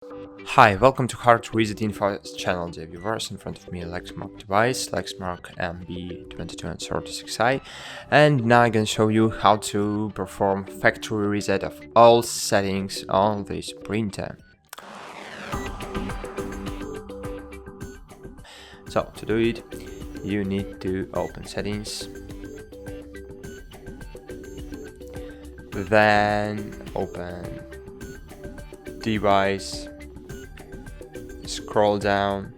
Hi, welcome to HardReset.Info channel, dear viewers. In front of me a Lexmark device, Lexmark NB2236i, and now I'm gonna show you how to perform factory reset of all settings on this printer. So to do it, you need to open settings, then open device, scroll down,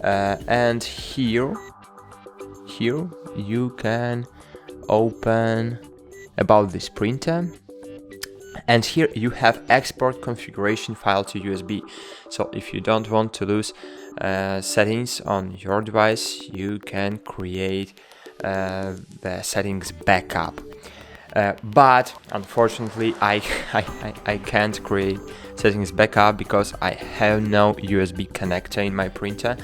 and here you can open about this printer, and here you have export configuration file to USB. So if you don't want to lose settings on your device, you can create the settings backup. But unfortunately I can't create settings backup because I have no USB connector in my printer,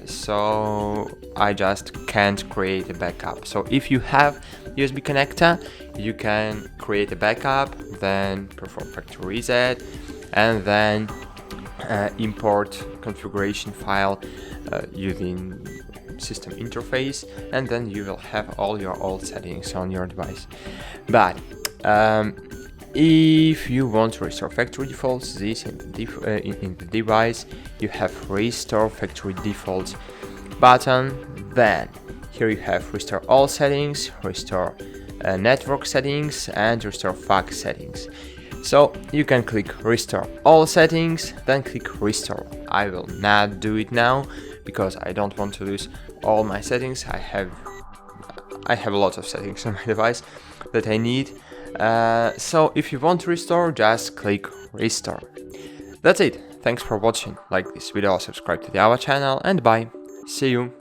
so I just can't create a backup. So if you have USB connector, you can create a backup, then perform factory reset, and then import configuration file using system interface, and then you will have all your old settings on your device. But if you want to restore factory defaults, this in the device you have restore factory defaults button. Then here you have restore all settings, restore network settings, and restore fax settings. So you can click restore all settings, then click restore. I will not do it now because I don't want to lose all my settings. I have a lot of settings on my device that I need. So if you want to restore, just click restore. That's it. Thanks for watching. Like this video, subscribe to our channel, and bye. See you.